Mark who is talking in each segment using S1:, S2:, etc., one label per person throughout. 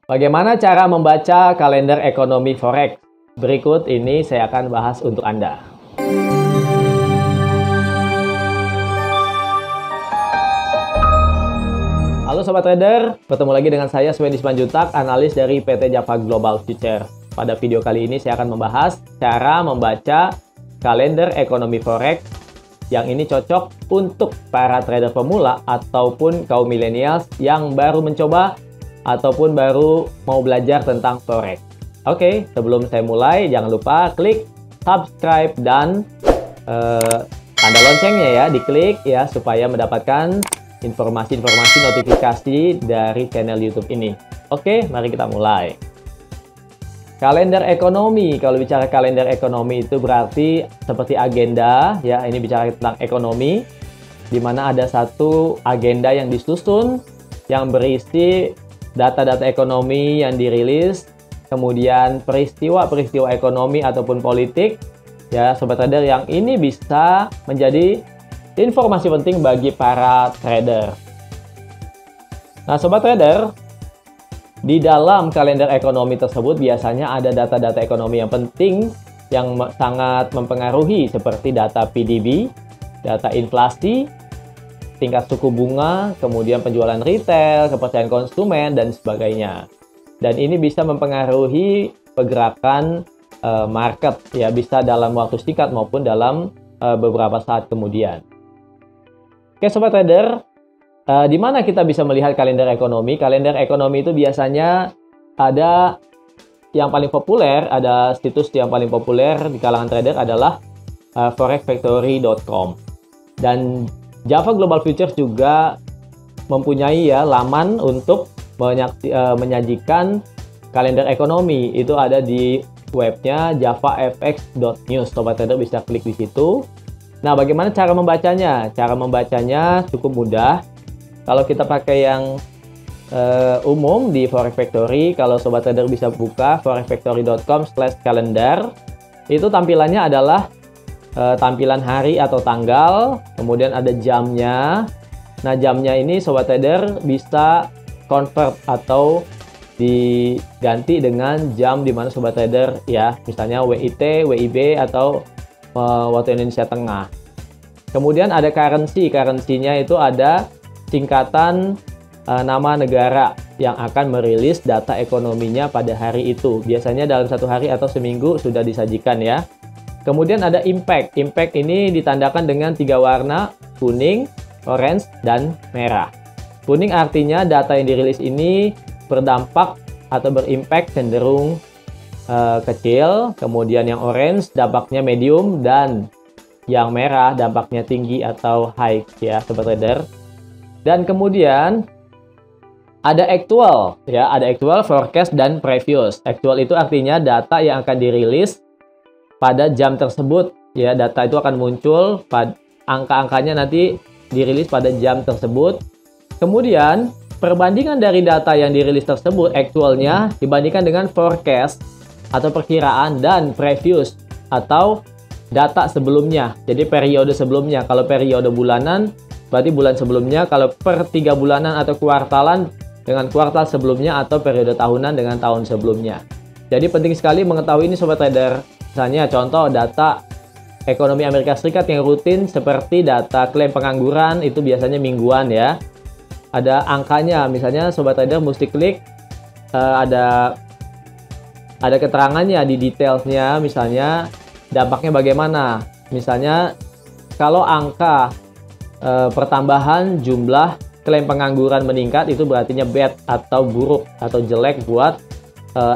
S1: Bagaimana cara membaca kalender ekonomi forex? Berikut ini saya akan bahas untuk Anda. Halo Sobat Trader, bertemu lagi dengan saya Swendi Simanjuntak, analis dari PT Java Global Future. Pada video kali ini saya akan membahas cara membaca kalender ekonomi forex yang ini cocok untuk para trader pemula ataupun kaum millennials yang baru mencoba ataupun baru mau belajar tentang forex. Oke, sebelum saya mulai jangan lupa klik subscribe dan tanda loncengnya ya, diklik ya supaya mendapatkan informasi-informasi notifikasi dari channel YouTube ini. Oke, mari kita mulai. Kalender ekonomi, kalau bicara kalender ekonomi itu berarti seperti agenda ya, ini bicara tentang ekonomi di mana ada satu agenda yang disusun yang berisi data-data ekonomi yang dirilis, kemudian peristiwa-peristiwa ekonomi ataupun politik ya Sobat Trader, yang ini bisa menjadi informasi penting bagi para trader. Nah Sobat Trader, di dalam kalender ekonomi tersebut biasanya ada data-data ekonomi yang penting yang sangat mempengaruhi seperti data PDB, data inflasi, tingkat suku bunga, kemudian penjualan retail, kepercayaan konsumen, dan sebagainya. Dan ini bisa mempengaruhi pergerakan market, ya bisa dalam waktu singkat maupun dalam beberapa saat kemudian. Oke Sobat Trader, di mana kita bisa melihat kalender ekonomi? Kalender ekonomi itu biasanya ada yang paling populer, ada situs yang paling populer di kalangan trader adalah forexfactory.com. Dan Java Global Futures juga mempunyai ya laman untuk menyajikan kalender ekonomi. Itu ada di webnya javafx.news. Sobat Trader bisa klik di situ. Nah, bagaimana cara membacanya? Cara membacanya cukup mudah. Kalau kita pakai yang umum di Forex Factory, kalau Sobat Trader bisa buka forexfactory.com/calendar. Itu tampilannya adalah tampilan hari atau tanggal, kemudian ada jamnya. Nah, jamnya ini Sobat Trader bisa convert atau diganti dengan jam di mana Sobat Trader ya, misalnya WIT, WIB atau waktu Indonesia Tengah. Kemudian ada currency-nya itu ada singkatan nama negara yang akan merilis data ekonominya pada hari itu. Biasanya dalam satu hari atau seminggu sudah disajikan ya. Kemudian ada impact. Impact ini ditandakan dengan 3 warna, kuning, orange, dan merah. Kuning artinya data yang dirilis ini berdampak atau berimpact cenderung kecil. Kemudian yang orange dampaknya medium, dan yang merah dampaknya tinggi atau high ya Sobat Trader. Dan kemudian ada actual ya, ada actual, forecast, dan previous. Actual itu artinya data yang akan dirilis pada jam tersebut ya, data itu akan muncul pada angka-angkanya nanti dirilis pada jam tersebut. Kemudian perbandingan dari data yang dirilis tersebut actualnya dibandingkan dengan forecast atau perkiraan, dan previous atau data sebelumnya. Jadi periode sebelumnya. Kalau periode bulanan berarti bulan sebelumnya, kalau per 3 bulanan atau kuartalan dengan kuartal sebelumnya, atau periode tahunan dengan tahun sebelumnya. Jadi penting sekali mengetahui ini Sobat Trader. Misalnya contoh data ekonomi Amerika Serikat yang rutin seperti data klaim pengangguran itu biasanya mingguan ya. Ada angkanya, misalnya Sobat Trader mesti klik ada keterangannya di detailsnya, misalnya dampaknya bagaimana. Misalnya kalau angka pertambahan jumlah klaim pengangguran meningkat, itu berartinya bad atau buruk atau jelek buat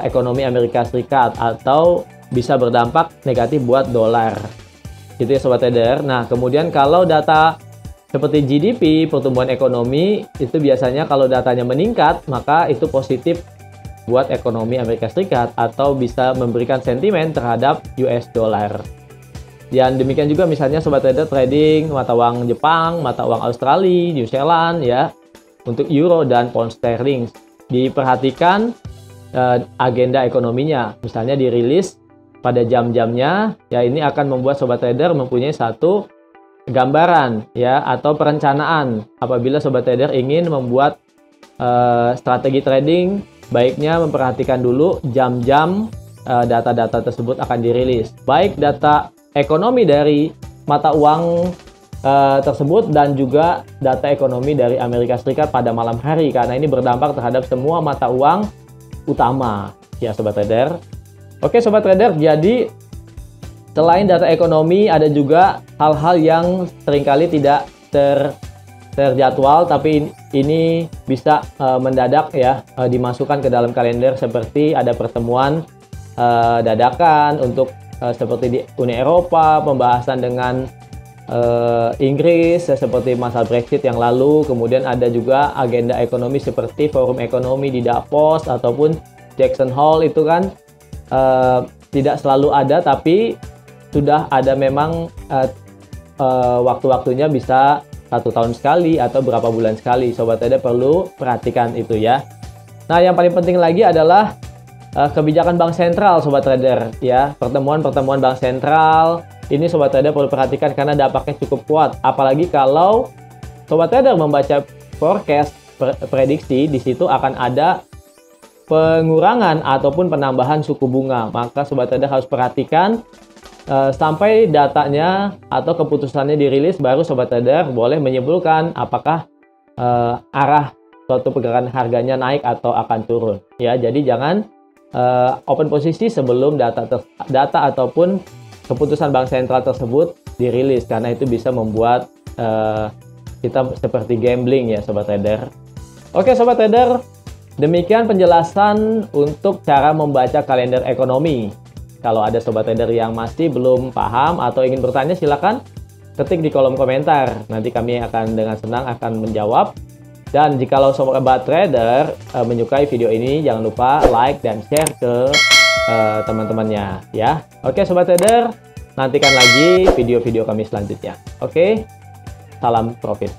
S1: ekonomi Amerika Serikat, atau bisa berdampak negatif buat dolar. Gitu ya Sobat Trader. Nah, kemudian kalau data seperti GDP, pertumbuhan ekonomi, itu biasanya kalau datanya meningkat, maka itu positif buat ekonomi Amerika Serikat atau bisa memberikan sentimen terhadap US dollar. Dan demikian juga misalnya Sobat Trader trading mata uang Jepang, mata uang Australia, New Zealand ya, untuk euro dan pound sterling. Diperhatikan agenda ekonominya, misalnya dirilis pada jam-jamnya ya, ini akan membuat Sobat Trader mempunyai satu gambaran ya, atau perencanaan apabila Sobat Trader ingin membuat strategi trading baiknya memperhatikan dulu jam-jam data-data tersebut akan dirilis. Baik data ekonomi dari mata uang tersebut dan juga data ekonomi dari Amerika Serikat pada malam hari, karena ini berdampak terhadap semua mata uang utama ya Sobat Trader. Oke Sobat Trader, jadi selain data ekonomi ada juga hal-hal yang seringkali tidak terjadwal, tapi ini bisa mendadak ya dimasukkan ke dalam kalender, seperti ada pertemuan dadakan untuk seperti di Uni Eropa, pembahasan dengan Inggris seperti masalah Brexit yang lalu, kemudian ada juga agenda ekonomi seperti forum ekonomi di Davos ataupun Jackson Hole, itu kan tidak selalu ada, tapi sudah ada memang waktu-waktunya bisa 1 tahun sekali atau berapa bulan sekali. Sobat Trader perlu perhatikan itu ya. Nah, yang paling penting lagi adalah kebijakan bank sentral Sobat Trader ya. Pertemuan-pertemuan bank sentral ini Sobat Trader perlu perhatikan karena dampaknya cukup kuat. Apalagi kalau Sobat Trader membaca forecast prediksi, di situ akan ada pengurangan ataupun penambahan suku bunga. Maka Sobat Trader harus perhatikan sampai datanya atau keputusannya dirilis, baru Sobat Trader boleh menyimpulkan apakah arah suatu pergerakan harganya naik atau akan turun ya. Jadi jangan open posisi sebelum data ataupun keputusan bank sentral tersebut dirilis, karena itu bisa membuat kita seperti gambling ya Sobat Trader. Oke Sobat Trader, demikian penjelasan untuk cara membaca kalender ekonomi. Kalau ada Sobat Trader yang masih belum paham atau ingin bertanya, silakan ketik di kolom komentar. Nanti kami akan dengan senang akan menjawab. Dan jikalau Sobat Trader menyukai video ini, jangan lupa like dan share ke teman-temannya ya. Oke Sobat Trader, nantikan lagi video-video kami selanjutnya. Oke, salam profit.